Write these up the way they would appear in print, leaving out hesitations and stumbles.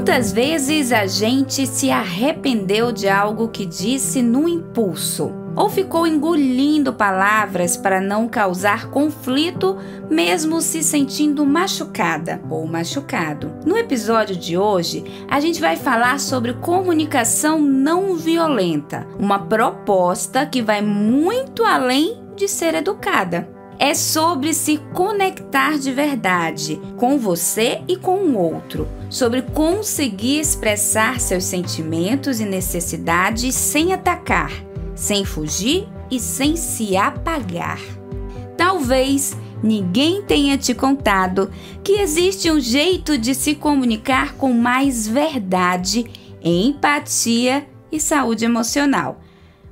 Quantas vezes a gente se arrependeu de algo que disse no impulso? Ou ficou engolindo palavras para não causar conflito, mesmo se sentindo machucada ou machucado? No episódio de hoje, a gente vai falar sobre comunicação não violenta, uma proposta que vai muito além de ser educada. É sobre se conectar de verdade com você e com o outro, sobre conseguir expressar seus sentimentos e necessidades sem atacar, sem fugir e sem se apagar. Talvez ninguém tenha te contado que existe um jeito de se comunicar com mais verdade, empatia e saúde emocional.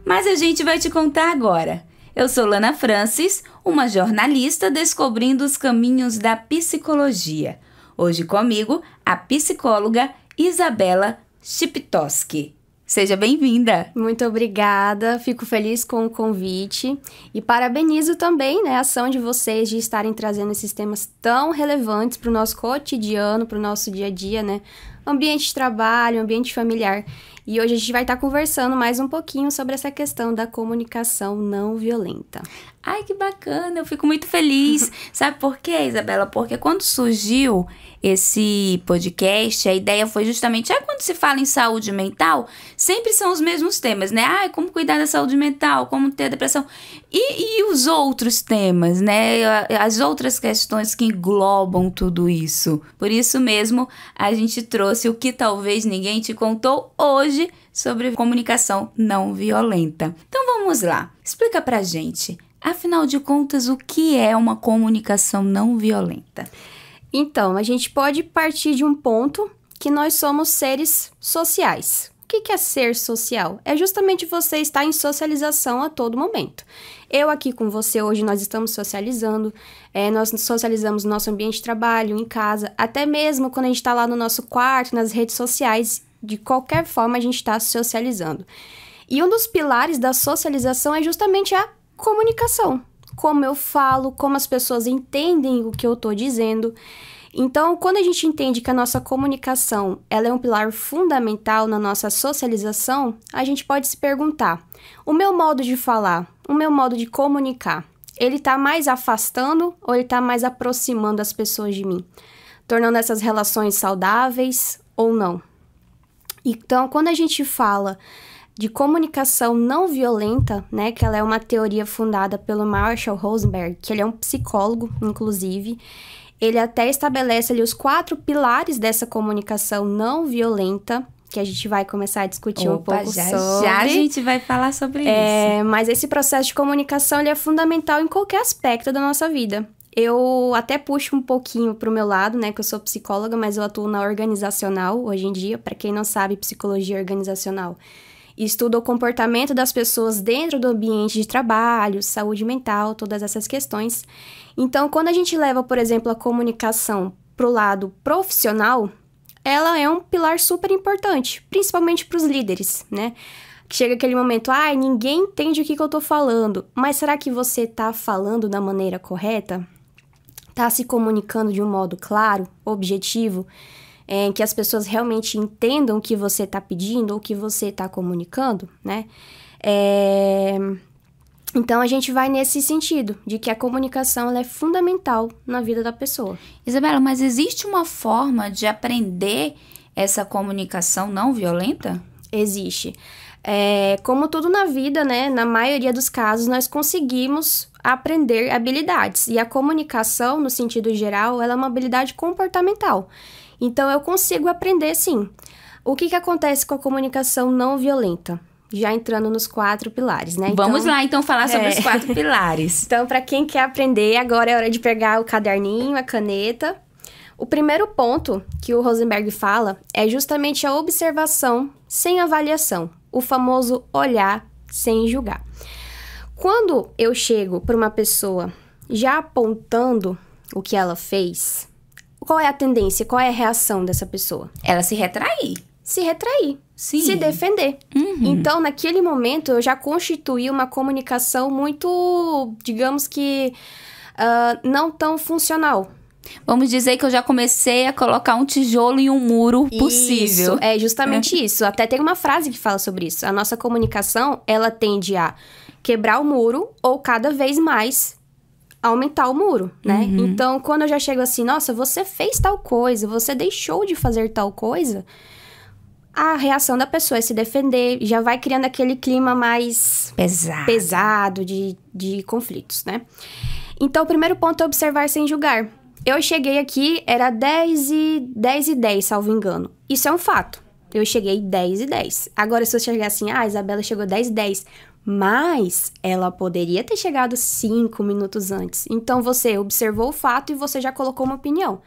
Mas a gente vai te contar agora. Eu sou Lana Francis, uma jornalista descobrindo os caminhos da psicologia. Hoje comigo, a psicóloga Isabela Shiptowski. Seja bem-vinda! Muito obrigada, fico feliz com o convite e parabenizo também, a ação de vocês de estarem trazendo esses temas tão relevantes para o nosso cotidiano, para o nosso dia a dia, Ambiente de trabalho, ambiente familiar. E hoje a gente vai estar conversando mais um pouquinho sobre essa questão da comunicação não violenta. Ai, que bacana! Eu fico muito feliz. Sabe por quê, Isabela? Porque quando surgiu esse podcast, a ideia foi justamente, quando se fala em saúde mental, sempre são os mesmos temas, como cuidar da saúde mental, como ter depressão. E os outros temas, As outras questões que englobam tudo isso. Por isso mesmo, a gente trouxe o que talvez ninguém te contou hoje sobre comunicação não violenta. Então vamos lá, explica pra gente. Afinal de contas, o que é uma comunicação não violenta? Então, a gente pode partir de um ponto que nós somos seres sociais. O que é ser social? É justamente você estar em socialização a todo momento. Eu aqui com você hoje, nós estamos socializando, nós socializamos no nosso ambiente de trabalho, em casa, até mesmo quando a gente está lá no nosso quarto, nas redes sociais, de qualquer forma a gente está socializando. E um dos pilares da socialização é justamente a comunicação. Como eu falo, como as pessoas entendem o que eu estou dizendo. Então, quando a gente entende que a nossa comunicação ela é um pilar fundamental na nossa socialização, a gente pode se perguntar, o meu modo de falar, o meu modo de comunicar, ele está mais afastando ou ele está mais aproximando as pessoas de mim? Tornando essas relações saudáveis ou não? Então, quando a gente fala de comunicação não violenta, que ela é uma teoria fundada pelo Marshall Rosenberg, que ele é um psicólogo, inclusive, ele até estabelece ali os 4 pilares dessa comunicação não violenta, que a gente vai começar a discutir um pouco sobre. Já a gente vai falar sobre isso. Mas esse processo de comunicação ele é fundamental em qualquer aspecto da nossa vida. Eu até puxo um pouquinho pro meu lado, que eu sou psicóloga, mas eu atuo na organizacional hoje em dia. Para quem não sabe, psicologia organizacional estuda o comportamento das pessoas dentro do ambiente de trabalho, saúde mental, todas essas questões. Então, quando a gente leva, por exemplo, a comunicação pro lado profissional, ela é um pilar super importante, principalmente para os líderes, Que chega aquele momento, ninguém entende o que eu tô falando, mas será que você tá falando da maneira correta? Tá se comunicando de um modo claro, objetivo, que as pessoas realmente entendam o que você tá pedindo ou o que você tá comunicando, Então, a gente vai nesse sentido, de que a comunicação ela é fundamental na vida da pessoa. Isabela, mas existe uma forma de aprender essa comunicação não violenta? Existe. Como tudo na vida, na maioria dos casos, nós conseguimos aprender habilidades. E a comunicação, no sentido geral, ela é uma habilidade comportamental. Então, eu consigo aprender, sim. O que acontece com a comunicação não violenta? Já entrando nos 4 pilares, Vamos lá, então, falar sobre os 4 pilares. Então, para quem quer aprender, agora é hora de pegar o caderninho, a caneta. O primeiro ponto que o Rosenberg fala é justamente a observação sem avaliação, o famoso olhar sem julgar. Quando eu chego para uma pessoa já apontando o que ela fez, qual é a tendência, qual é a reação dessa pessoa? Ela se retrair. Se retrair. Sim. Se defender. Então, naquele momento, eu já constituí uma comunicação muito, digamos que, não tão funcional. Vamos dizer que eu já comecei a colocar um tijolo em um muro possível. Isso, é justamente isso. Até tem uma frase que fala sobre isso. A nossa comunicação, ela tende a quebrar o muro ou cada vez mais aumentar o muro, né? Então, quando eu já chego assim, nossa, você fez tal coisa, você deixou de fazer tal coisa, a reação da pessoa é se defender, já vai criando aquele clima mais pesado de conflitos, né? Então, o primeiro ponto é observar sem julgar. Eu cheguei aqui, era 10h10, salvo engano. Isso é um fato. Eu cheguei 10h10. Agora, se eu chegar assim, a Isabela chegou 10h10, mas ela poderia ter chegado 5 minutos antes. Então, você observou o fato e você já colocou uma opinião.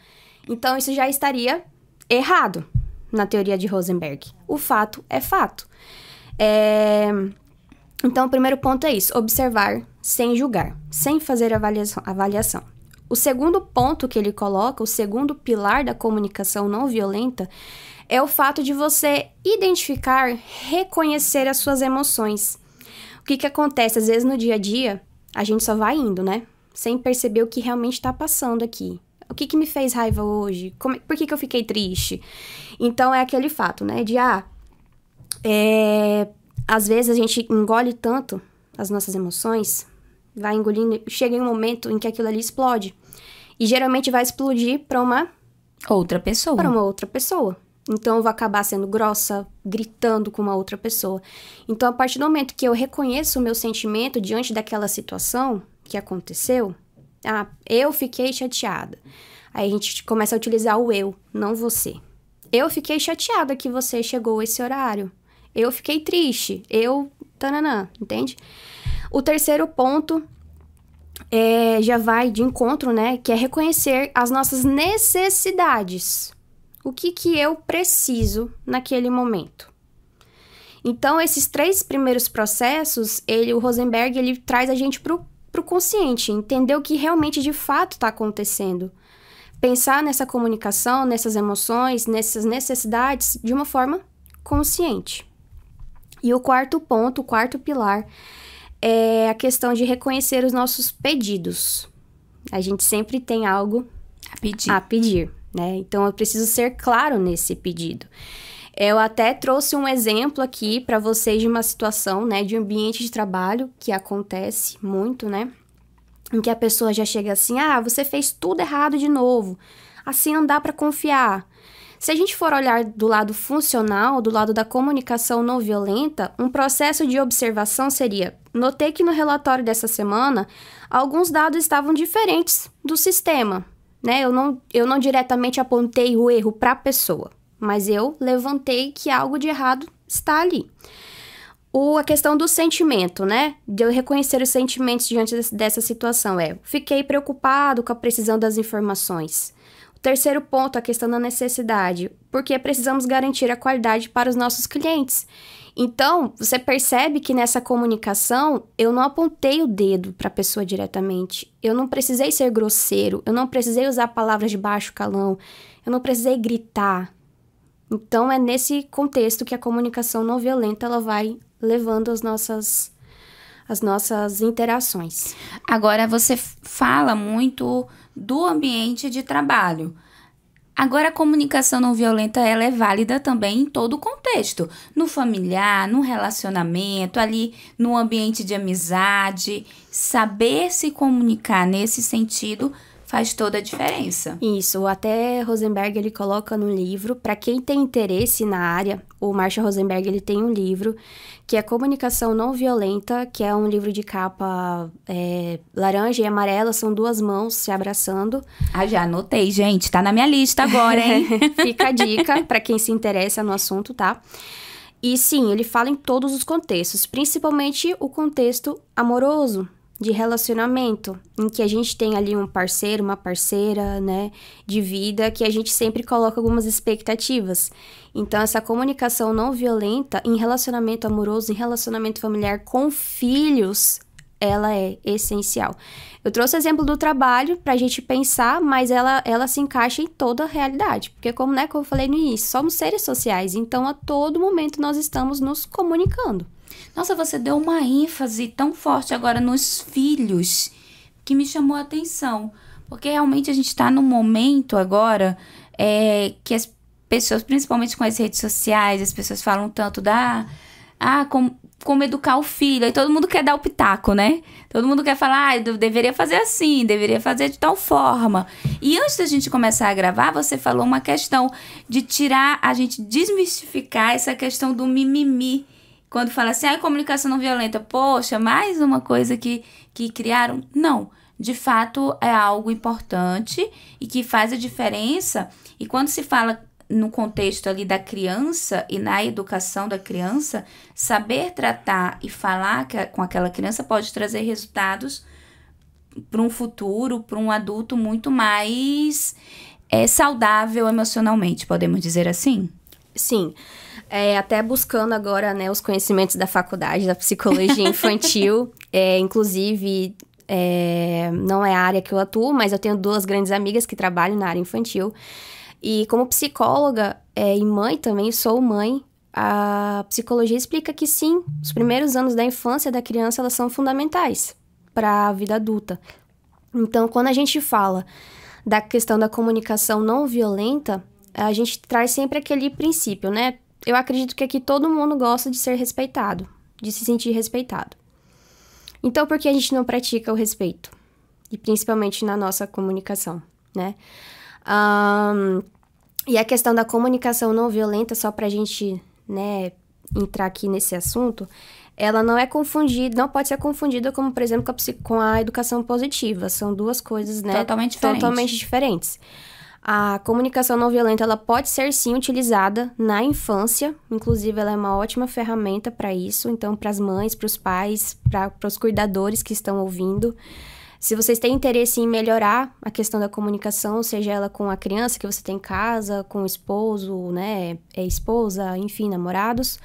Então, isso já estaria errado na teoria de Rosenberg. O fato é fato. Então, o primeiro ponto é isso. Observar sem julgar, sem fazer avaliação. O segundo ponto que ele coloca, o segundo pilar da comunicação não violenta, é o fato de você identificar, reconhecer as suas emoções. O que acontece? Às vezes, no dia a dia, a gente só vai indo, né? Sem perceber o que realmente está passando aqui. O que me fez raiva hoje? Por que eu fiquei triste? Então, é aquele fato, né? Às vezes, a gente engole tanto as nossas emoções, vai engolindo, chega em um momento em que aquilo ali explode. E, geralmente, vai explodir para uma outra pessoa. Para uma outra pessoa. Então, eu vou acabar sendo grossa, gritando com uma outra pessoa. Então, a partir do momento que eu reconheço o meu sentimento diante daquela situação que aconteceu, eu fiquei chateada. Aí a gente começa a utilizar o eu, não você. Eu fiquei chateada que você chegou esse horário. Eu fiquei triste. Entende? O terceiro ponto já vai de encontro, né? Que é reconhecer as nossas necessidades. O que eu preciso naquele momento. Então, esses 3 primeiros processos, o Rosenberg, ele traz a gente pro consciente, entender o que realmente, de fato, está acontecendo. Pensar nessa comunicação, nessas emoções, nessas necessidades, de uma forma consciente. E o quarto ponto, o quarto pilar, é a questão de reconhecer os nossos pedidos. A gente sempre tem algo a pedir. Né? Então, eu preciso ser claro nesse pedido. Eu até trouxe um exemplo aqui para vocês de uma situação, né, de um ambiente de trabalho que acontece muito, né? Em que a pessoa já chega assim, você fez tudo errado de novo. Assim não dá para confiar. Se a gente for olhar do lado funcional, do lado da comunicação não violenta, um processo de observação seria: notei que no relatório dessa semana, alguns dados estavam diferentes do sistema. Né? Eu não diretamente apontei o erro para a pessoa, mas eu levantei que algo de errado está ali. A questão do sentimento, né? De eu reconhecer os sentimentos diante dessa situação fiquei preocupado com a precisão das informações. O terceiro ponto, a questão da necessidade, porque precisamos garantir a qualidade para os nossos clientes. Então, você percebe que nessa comunicação, eu não apontei o dedo para a pessoa diretamente. Eu não precisei ser grosseiro, eu não precisei usar palavras de baixo calão, eu não precisei gritar. Então, é nesse contexto que a comunicação não violenta, ela vai levando as nossas interações. Agora, você fala muito do ambiente de trabalho. Agora, a comunicação não violenta, ela é válida também em todo o contexto. No familiar, no relacionamento, ali no ambiente de amizade. Saber se comunicar nesse sentido faz toda a diferença. Isso, até Rosenberg, ele coloca no livro, para quem tem interesse na área, o Marshall Rosenberg, ele tem um livro que é Comunicação Não Violenta, que é um livro de capa laranja e amarela, são 2 mãos se abraçando. Já anotei, gente, tá na minha lista agora, hein? Fica a dica para quem se interessa no assunto, tá? E sim, ele fala em todos os contextos, principalmente o contexto amoroso, de relacionamento, em que a gente tem ali um parceiro, uma parceira, né, de vida, que a gente sempre coloca algumas expectativas. Então, essa comunicação não violenta em relacionamento amoroso, em relacionamento familiar com filhos, ela é essencial. Eu trouxe o exemplo do trabalho pra gente pensar, mas ela se encaixa em toda a realidade. Porque como eu falei no início, somos seres sociais, então a todo momento nós estamos nos comunicando. Nossa, você deu uma ênfase tão forte agora nos filhos, que me chamou a atenção. Porque realmente a gente está num momento agora que as pessoas, principalmente com as redes sociais, as pessoas falam tanto como educar o filho. Aí todo mundo quer dar o pitaco, né? Todo mundo quer falar, deveria fazer assim, deveria fazer de tal forma. E antes da gente começar a gravar, você falou uma questão de tirar, a gente desmistificar essa questão do mimimi. Quando fala assim, comunicação não violenta, poxa, mais uma coisa que criaram. Não, de fato é algo importante e que faz a diferença. E quando se fala no contexto ali da criança e na educação da criança, saber tratar e falar com aquela criança pode trazer resultados para um futuro, para um adulto muito mais saudável emocionalmente, podemos dizer assim? Sim. Até buscando agora, né, os conhecimentos da faculdade, da psicologia infantil, inclusive, não é a área que eu atuo, mas eu tenho 2 grandes amigas que trabalham na área infantil. E como psicóloga e mãe também, sou mãe, a psicologia explica que sim, os primeiros anos da infância da criança, elas são fundamentais para a vida adulta. Então, quando a gente fala da questão da comunicação não violenta, a gente traz sempre aquele princípio, né? Eu acredito que aqui todo mundo gosta de ser respeitado, de se sentir respeitado. Então, por que a gente não pratica o respeito? E principalmente na nossa comunicação, né? E a questão da comunicação não violenta, só pra gente, né, entrar aqui nesse assunto, ela não pode ser confundida como, por exemplo, com a educação positiva. São 2 coisas, né? Totalmente diferentes. A comunicação não violenta, ela pode ser, sim, utilizada na infância. Inclusive, ela é uma ótima ferramenta para isso. Então, para as mães, para os pais, para os cuidadores que estão ouvindo. Se vocês têm interesse em melhorar a questão da comunicação, seja ela com a criança que você tem em casa, com o esposo, né, esposa, enfim, namorados,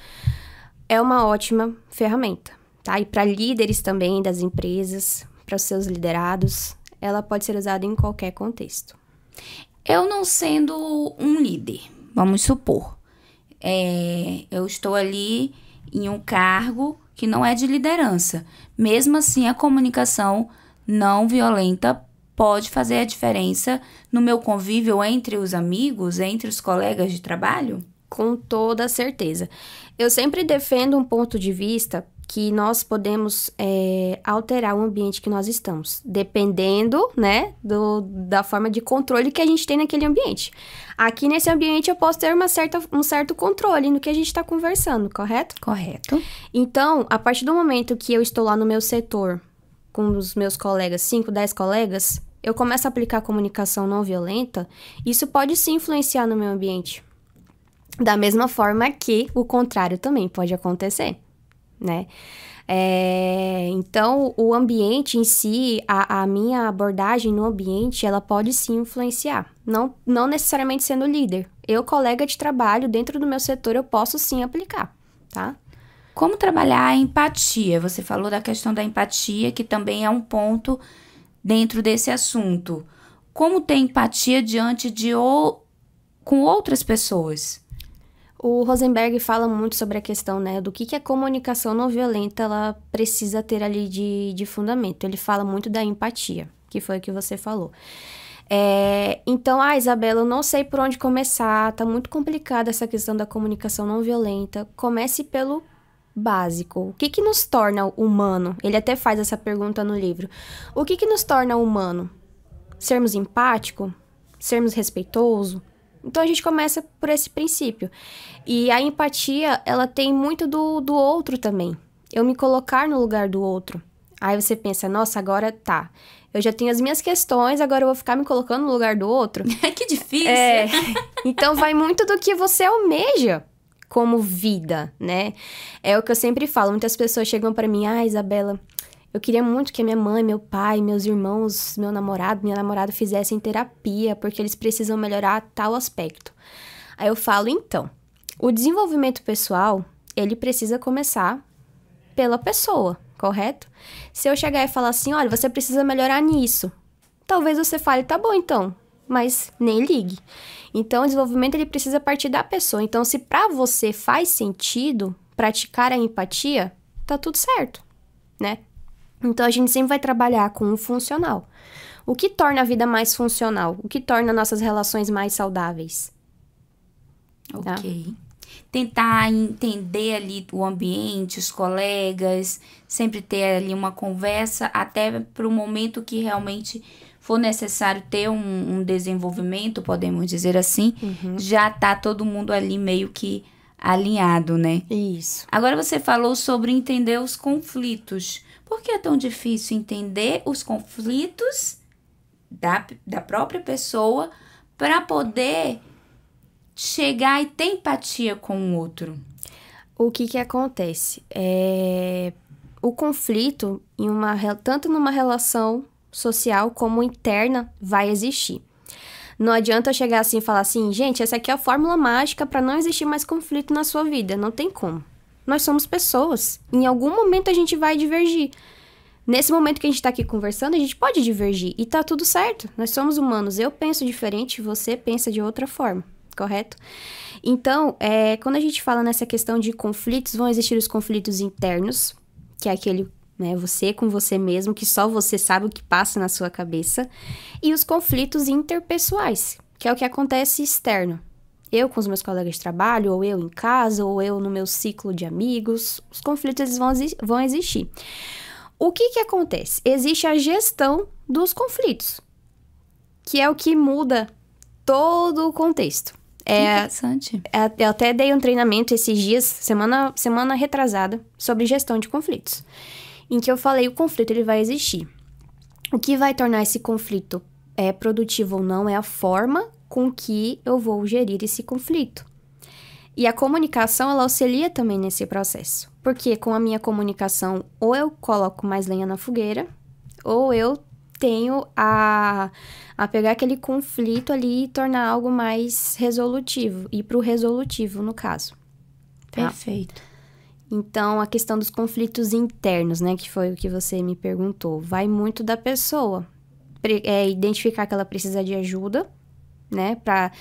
é uma ótima ferramenta, tá? E para líderes também das empresas, para os seus liderados, ela pode ser usada em qualquer contexto. Eu não sendo um líder, vamos supor, eu estou ali em um cargo que não é de liderança. Mesmo assim, a comunicação não violenta pode fazer a diferença no meu convívio entre os amigos, entre os colegas de trabalho? Com toda certeza. Eu sempre defendo um ponto de vista que nós podemos alterar o ambiente que nós estamos, dependendo, né, da forma de controle que a gente tem naquele ambiente. Aqui nesse ambiente eu posso ter um certo controle no que a gente está conversando, correto? Correto. Então, a partir do momento que eu estou lá no meu setor, com os meus colegas, 5, 10 colegas, eu começo a aplicar comunicação não violenta, isso pode sim influenciar no meu ambiente. Da mesma forma que o contrário também pode acontecer, né? Então, o ambiente em si, a minha abordagem no ambiente, ela pode sim influenciar. Não necessariamente sendo líder. Eu, colega de trabalho, dentro do meu setor, eu posso sim aplicar, tá? Como trabalhar a empatia? Você falou da questão da empatia, que também é um ponto dentro desse assunto. Como ter empatia com outras pessoas? O Rosenberg fala muito sobre a questão, né, do que a comunicação não violenta ela precisa ter ali de fundamento. Ele fala muito da empatia, que foi o que você falou. Então, Isabela, eu não sei por onde começar, tá muito complicada essa questão da comunicação não violenta. Comece pelo básico. O que nos torna humano? Ele até faz essa pergunta no livro. O que nos torna humano? Sermos empáticos? Sermos respeitosos? Então, a gente começa por esse princípio. E a empatia, ela tem muito do outro também. Eu me colocar no lugar do outro. Aí você pensa, nossa, agora tá. Eu já tenho as minhas questões, agora eu vou ficar me colocando no lugar do outro. Que difícil. Então, vai muito do que você almeja como vida, né? É o que eu sempre falo. Muitas pessoas chegam pra mim, Isabela, eu queria muito que a minha mãe, meu pai, meus irmãos, meu namorado, minha namorada fizessem terapia, porque eles precisam melhorar tal aspecto. Aí eu falo, então, o desenvolvimento pessoal, ele precisa começar pela pessoa, correto? Se eu chegar e falar assim, olha, você precisa melhorar nisso, talvez você fale, tá bom então, mas nem ligue. Então, o desenvolvimento, ele precisa partir da pessoa. Então, se pra você faz sentido praticar a empatia, tá tudo certo, né? Então, a gente sempre vai trabalhar com o funcional. O que torna a vida mais funcional? O que torna nossas relações mais saudáveis? Ok. Tentar entender ali o ambiente, os colegas, sempre ter ali uma conversa, até para o momento que realmente for necessário ter um desenvolvimento, podemos dizer assim, já tá todo mundo ali meio que alinhado, né? Isso. Agora você falou sobre entender os conflitos. Por que é tão difícil entender os conflitos da própria pessoa para poder chegar e ter empatia com o outro? O que acontece? O conflito, tanto numa relação social como interna, vai existir. Não adianta eu chegar assim e falar assim, gente, essa aqui é a fórmula mágica para não existir mais conflito na sua vida. Não tem como. Nós somos pessoas. Em algum momento a gente vai divergir. Nesse momento que a gente tá aqui conversando, a gente pode divergir. E tá tudo certo. Nós somos humanos. Eu penso diferente, você pensa de outra forma. Correto? Então, quando a gente fala nessa questão de conflitos, vão existir os conflitos internos, que é aquele, né, você com você mesmo, que só você sabe o que passa na sua cabeça, e os conflitos interpessoais, que é o que acontece externo. Eu com os meus colegas de trabalho, ou eu em casa, ou eu no meu ciclo de amigos, os conflitos eles vão existir. O que acontece? Existe a gestão dos conflitos, que é o que muda todo o contexto. Interessante. Eu até dei um treinamento esses dias, semana retrasada, sobre gestão de conflitos. Em que eu falei, o conflito ele vai existir. O que vai tornar esse conflito produtivo ou não é a forma com que eu vou gerir esse conflito. E a comunicação, ela auxilia também nesse processo. Porque com a minha comunicação, ou eu coloco mais lenha na fogueira, ou eu tenho a pegar aquele conflito ali e tornar algo mais resolutivo. Ir para o resolutivo, no caso. Tá? Perfeito. Então, a questão dos conflitos internos, né? Que foi o que você me perguntou. Vai muito da pessoa. Identificar que ela precisa de ajuda, né? Para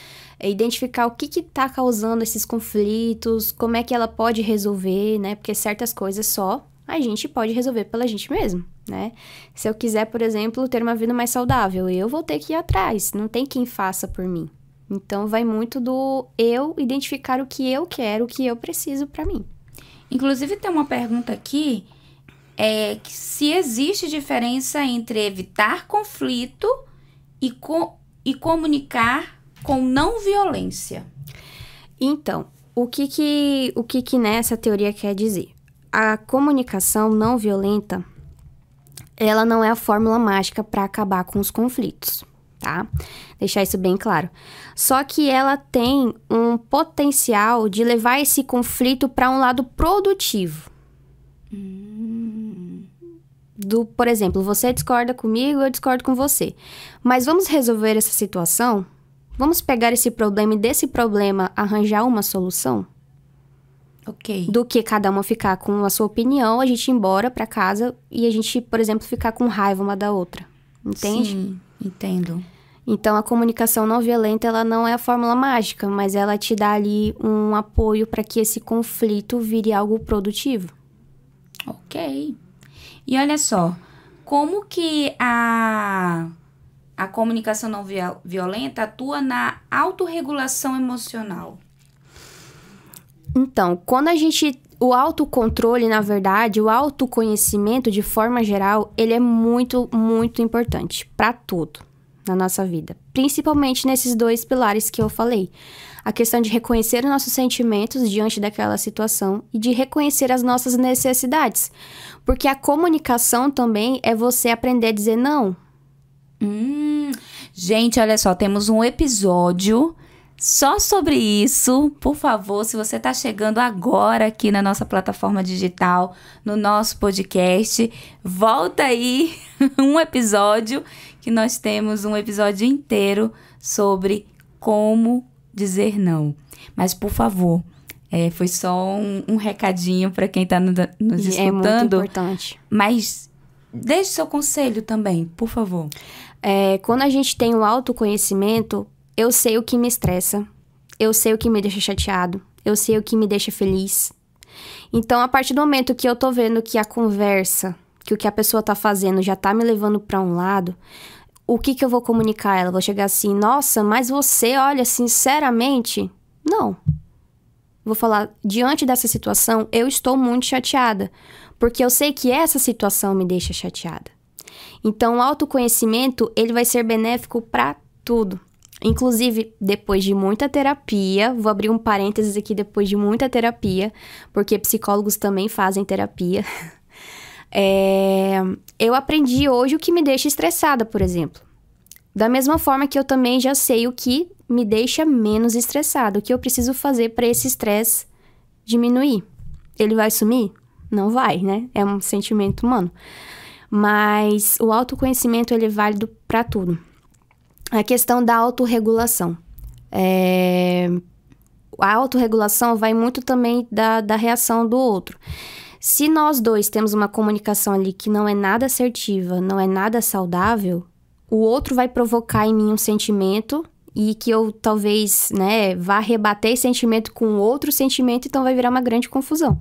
identificar o que tá causando esses conflitos, como é que ela pode resolver, né? Porque certas coisas só a gente pode resolver pela gente mesmo, né? Se eu quiser, por exemplo, ter uma vida mais saudável, eu vou ter que ir atrás, não tem quem faça por mim. Então, vai muito do eu identificar o que eu quero, o que eu preciso para mim. Inclusive, tem uma pergunta aqui, que se existe diferença entre evitar conflito e comunicar com não violência. Então, o que nessa teoria quer dizer? A comunicação não violenta, ela não é a fórmula mágica para acabar com os conflitos, tá? Deixar isso bem claro. Só que ela tem um potencial de levar esse conflito para um lado produtivo. Por exemplo, você discorda comigo, eu discordo com você. Mas vamos resolver essa situação? Vamos pegar esse problema e desse problema arranjar uma solução? Ok. Do que cada uma ficar com a sua opinião, a gente ir embora para casa e a gente, por exemplo, ficar com raiva uma da outra. Entende? Sim, entendo. Então, a comunicação não violenta, ela não é a fórmula mágica, mas ela te dá ali um apoio para que esse conflito vire algo produtivo. Ok. E olha só, como que a comunicação não violenta atua na autorregulação emocional? Então, quando o autocontrole, na verdade, o autoconhecimento, de forma geral, ele é muito, muito importante para tudo na nossa vida. Principalmente nesses dois pilares que eu falei. A questão de reconhecer os nossos sentimentos diante daquela situação e de reconhecer as nossas necessidades. Porque a comunicação também é você aprender a dizer não. Gente, olha só, temos um episódio só sobre isso. Por favor, se você está chegando agora aqui na nossa plataforma digital, no nosso podcast, volta aí um episódio, que nós temos um episódio inteiro sobre como dizer não. Mas, por favor, foi só um recadinho para quem está nos escutando. É muito importante. Mas deixe seu conselho também, por favor. Quando a gente tem o autoconhecimento, eu sei o que me estressa, eu sei o que me deixa chateado, eu sei o que me deixa feliz. Então, a partir do momento que eu tô vendo que a conversa, que o que a pessoa tá fazendo já tá me levando para um lado, o que eu vou comunicar a ela? Vou chegar assim, nossa, mas você, olha, sinceramente... Não. Vou falar, diante dessa situação, eu estou muito chateada. Porque eu sei que essa situação me deixa chateada. Então, o autoconhecimento, ele vai ser benéfico para tudo. Inclusive, depois de muita terapia, vou abrir um parênteses aqui, depois de muita terapia, porque psicólogos também fazem terapia. Eu aprendi hoje o que me deixa estressada, por exemplo. Da mesma forma que eu também já sei o que me deixa menos estressada. O que eu preciso fazer para esse estresse diminuir. Ele vai sumir? Não vai, né? É um sentimento humano. Mas o autoconhecimento, ele é válido para tudo. A questão da autorregulação. A autorregulação vai muito também da reação do outro. Se nós dois temos uma comunicação ali que não é nada assertiva, não é nada saudável, o outro vai provocar em mim um sentimento e que eu talvez, né, vá rebater esse sentimento com outro sentimento, então vai virar uma grande confusão.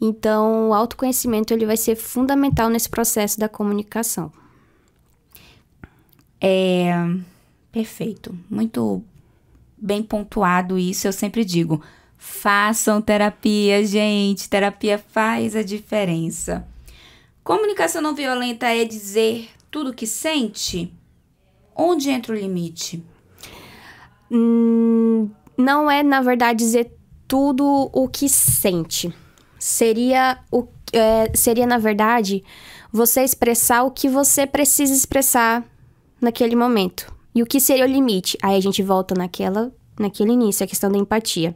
Então, o autoconhecimento, ele vai ser fundamental nesse processo da comunicação. Perfeito. Muito bem pontuado isso. Eu sempre digo, façam terapia, gente. Terapia faz a diferença. Comunicação não violenta é dizer tudo o que sente? Onde entra o limite? Não é, na verdade, dizer tudo o que sente. Seria, na verdade, você expressar o que você precisa expressar naquele momento. E o que seria o limite? Aí a gente volta naquele início, a questão da empatia.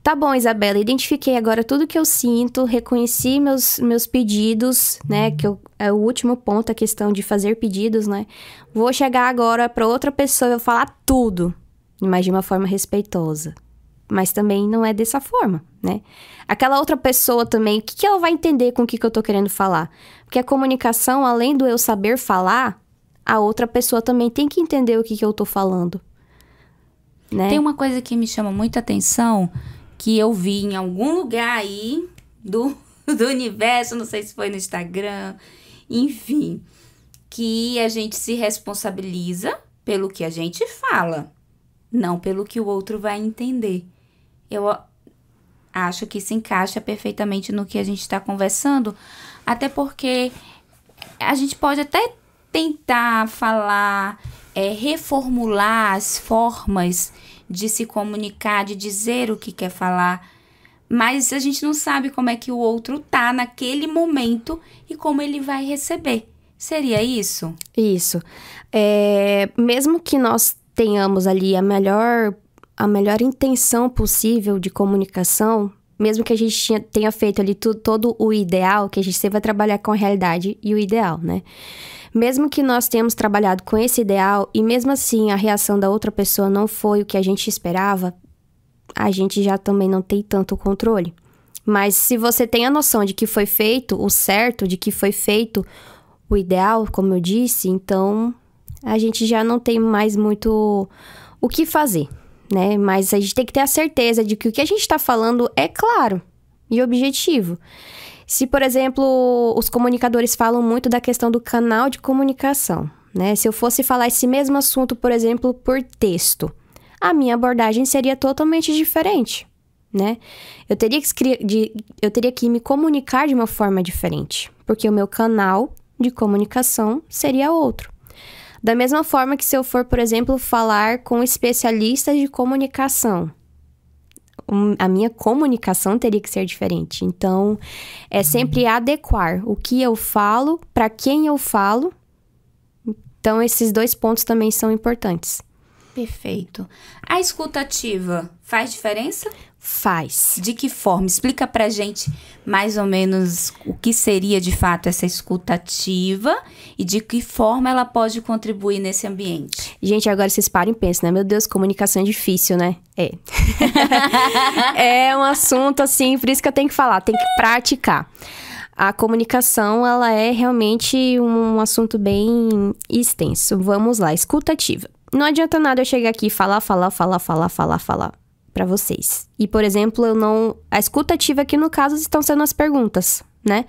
Tá bom, Isabela, identifiquei agora tudo que eu sinto, reconheci meus pedidos, né? É o último ponto, a questão de fazer pedidos, né? Vou chegar agora para outra pessoa e vou falar tudo, mas de uma forma respeitosa. Mas também não é dessa forma, né? Aquela outra pessoa também, o que ela vai entender com o que eu tô querendo falar? Porque a comunicação, além do eu saber falar, a outra pessoa também tem que entender o que eu tô falando, né? Tem uma coisa que me chama muita atenção, que eu vi em algum lugar aí do universo, não sei se foi no Instagram, enfim, que a gente se responsabiliza pelo que a gente fala, não pelo que o outro vai entender. Eu acho que se encaixa perfeitamente no que a gente está conversando, até porque a gente pode até tentar falar, reformular as formas de se comunicar, de dizer o que quer falar, mas a gente não sabe como é que o outro tá naquele momento e como ele vai receber. Seria isso? Isso. Mesmo que nós tenhamos ali a melhor intenção possível de comunicação, mesmo que a gente tenha feito ali todo o ideal, que a gente sempre vai trabalhar com a realidade e o ideal, né? Mesmo que nós tenhamos trabalhado com esse ideal e mesmo assim a reação da outra pessoa não foi o que a gente esperava, a gente já também não tem tanto controle. Mas se você tem a noção de que foi feito o certo, de que foi feito o ideal, como eu disse, então a gente já não tem mais muito o que fazer, né? Mas a gente tem que ter a certeza de que o que a gente está falando é claro e objetivo. Se, por exemplo, os comunicadores falam muito da questão do canal de comunicação, né? Se eu fosse falar esse mesmo assunto, por exemplo, por texto, a minha abordagem seria totalmente diferente, né? Eu teria que me comunicar de uma forma diferente, porque o meu canal de comunicação seria outro. Da mesma forma que se eu for, por exemplo, falar com especialistas de comunicação, a minha comunicação teria que ser diferente. Então, é sempre adequar o que eu falo, para quem eu falo. Então, esses dois pontos também são importantes. Perfeito. A escuta ativa faz diferença? Faz. De que forma? Explica pra gente mais ou menos o que seria de fato essa escuta ativa e de que forma ela pode contribuir nesse ambiente. Gente, agora vocês parem e pensam, né? Meu Deus, comunicação é difícil, né? É um assunto assim, por isso que eu tenho que falar, tem que praticar. A comunicação, ela é realmente um assunto bem extenso. Vamos lá, escuta ativa. Não adianta nada eu chegar aqui e falar pra vocês. E, por exemplo, a escuta ativa aqui, no caso, estão sendo as perguntas, né?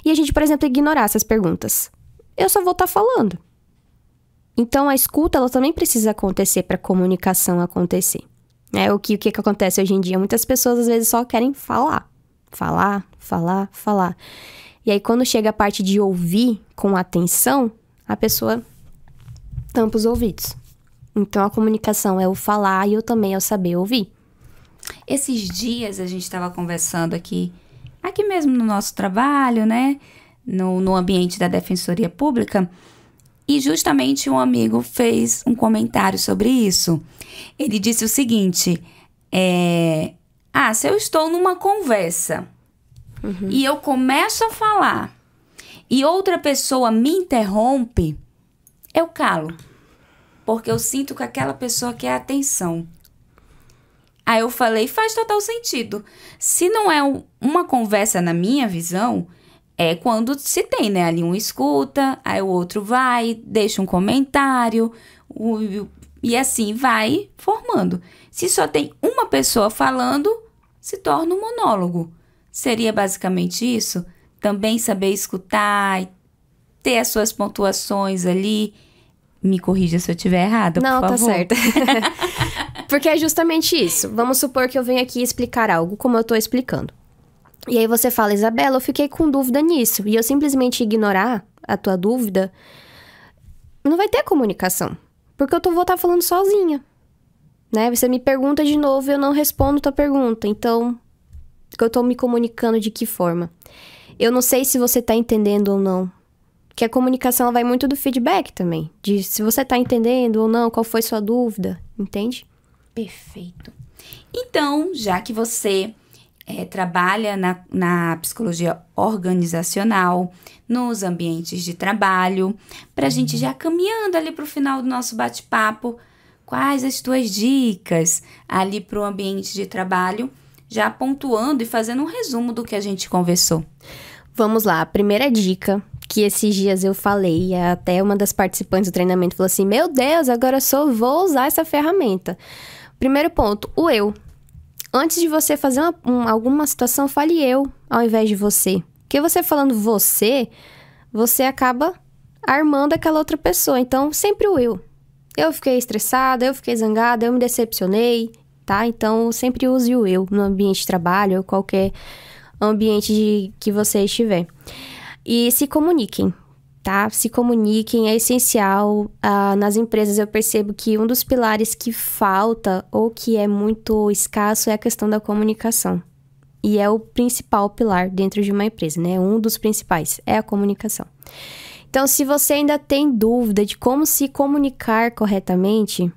E a gente, por exemplo, ignorar essas perguntas. Eu só vou estar falando. Então, a escuta, ela também precisa acontecer para a comunicação acontecer. O que acontece hoje em dia? Muitas pessoas, às vezes, só querem falar. Falar. E aí, quando chega a parte de ouvir com atenção, a pessoa tampa os ouvidos. Então, a comunicação é o falar e eu também é o saber ouvir. Esses dias a gente estava conversando aqui mesmo no nosso trabalho, né? No ambiente da Defensoria Pública. E justamente um amigo fez um comentário sobre isso. Ele disse o seguinte, se eu estou numa conversa e eu começo a falar e outra pessoa me interrompe, eu calo. Porque eu sinto que aquela pessoa quer atenção. Aí eu falei, faz total sentido. Se não é uma conversa na minha visão, é quando se tem, né? Ali um escuta, aí o outro vai, deixa um comentário, e assim vai formando. Se só tem uma pessoa falando, se torna um monólogo. Seria basicamente isso? Também saber escutar, ter as suas pontuações ali. Me corrija se eu estiver errada, por favor. Não, tá certo. Porque é justamente isso. Vamos supor que eu venho aqui explicar algo, como eu tô explicando. E aí você fala, Isabela, eu fiquei com dúvida nisso. E eu simplesmente ignorar a tua dúvida, não vai ter comunicação. Porque eu vou estar falando sozinha. Né? Você me pergunta de novo e eu não respondo tua pergunta. Então, eu tô me comunicando de que forma? Eu não sei se você tá entendendo ou não. Que a comunicação vai muito do feedback também. De se você tá entendendo ou não, qual foi sua dúvida. Entende? Perfeito. Então, já que você trabalha na psicologia organizacional, nos ambientes de trabalho, para a gente já caminhando ali para o final do nosso bate-papo, quais as tuas dicas ali para o ambiente de trabalho, já pontuando e fazendo um resumo do que a gente conversou. Vamos lá, a primeira dica que esses dias eu falei, até uma das participantes do treinamento falou assim, meu Deus, agora eu só vou usar essa ferramenta. Primeiro ponto, o eu. Antes de você fazer alguma situação, fale eu, ao invés de você. Porque você falando você acaba armando aquela outra pessoa. Então, sempre o eu. Eu fiquei estressada, eu fiquei zangada, eu me decepcionei, tá? Então, sempre use o eu no ambiente de trabalho ou qualquer ambiente que você estiver. E se comuniquem, tá? Se comuniquem, é essencial. Nas empresas eu percebo que um dos pilares que falta ou que é muito escasso é a questão da comunicação. E é o principal pilar dentro de uma empresa, né? Um dos principais é a comunicação. Então, se você ainda tem dúvida de como se comunicar corretamente,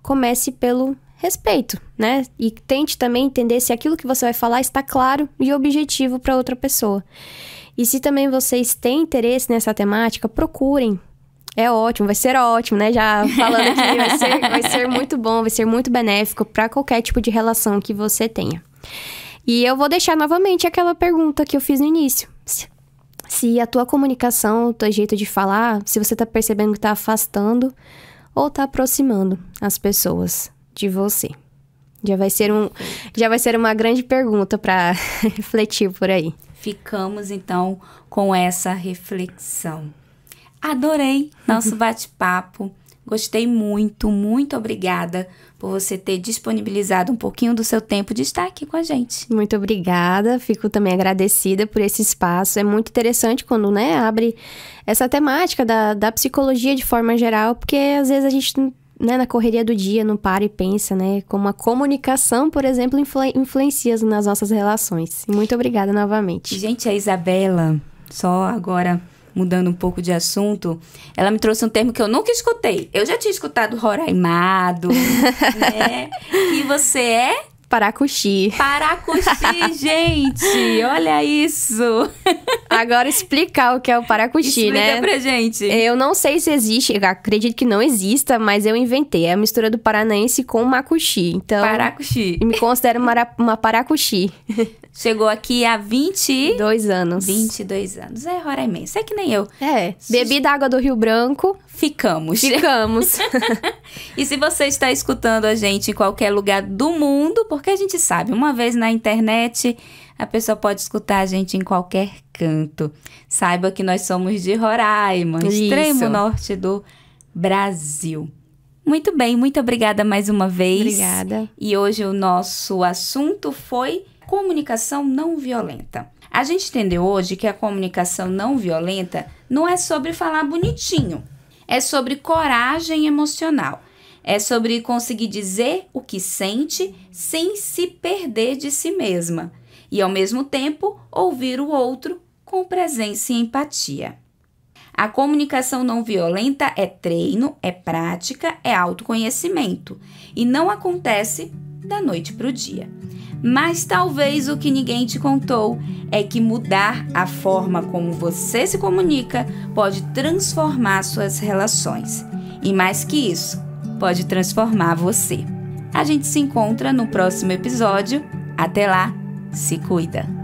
comece pelo respeito, né? E tente também entender se aquilo que você vai falar está claro e objetivo para outra pessoa. E se também vocês têm interesse nessa temática, procurem. É ótimo, vai ser ótimo, né? Já falando aqui, vai ser muito bom, vai ser muito benéfico para qualquer tipo de relação que você tenha. E eu vou deixar novamente aquela pergunta que eu fiz no início. Se a tua comunicação, o teu jeito de falar, se você tá percebendo que tá afastando ou tá aproximando as pessoas de você. Já vai ser uma grande pergunta para refletir por aí. Ficamos, então, com essa reflexão. Adorei nosso bate-papo. Gostei muito, muito obrigada por você ter disponibilizado um pouquinho do seu tempo de estar aqui com a gente. Muito obrigada, fico também agradecida por esse espaço. É muito interessante quando, né, abre essa temática da psicologia de forma geral, porque às vezes a gente, né, na correria do dia não para e pensa, né, como a comunicação, por exemplo, influencia nas nossas relações. Muito obrigada novamente. Gente, a Isabela, só agora mudando um pouco de assunto, ela me trouxe um termo que eu nunca escutei. Eu já tinha escutado roraimado, né? E você é? Paracuxi. Paracuxi, gente! Olha isso! Agora explicar o que é o paracuxi, né? Explica pra gente. Eu não sei se existe, eu acredito que não exista, mas eu inventei. É a mistura do paranaense com macuxi. Então, paracuxi. Me considero uma paracuxi. Chegou aqui há 22 anos. 22 anos. É roraimense, é que nem eu. Bebi da água do Rio Branco. Ficamos. E se você está escutando a gente em qualquer lugar do mundo, porque a gente sabe, uma vez na internet, a pessoa pode escutar a gente em qualquer canto. Saiba que nós somos de Roraima, extremo norte do Brasil. Muito bem, muito obrigada mais uma vez. Obrigada. E hoje o nosso assunto foi comunicação não violenta. A gente entendeu hoje que a comunicação não violenta não é sobre falar bonitinho, é sobre coragem emocional, é sobre conseguir dizer o que sente sem se perder de si mesma e, ao mesmo tempo, ouvir o outro com presença e empatia. A comunicação não violenta é treino, é prática, é autoconhecimento e não acontece da noite para o dia. Mas talvez o que ninguém te contou é que mudar a forma como você se comunica pode transformar suas relações. E mais que isso, pode transformar você. A gente se encontra no próximo episódio. Até lá, se cuida!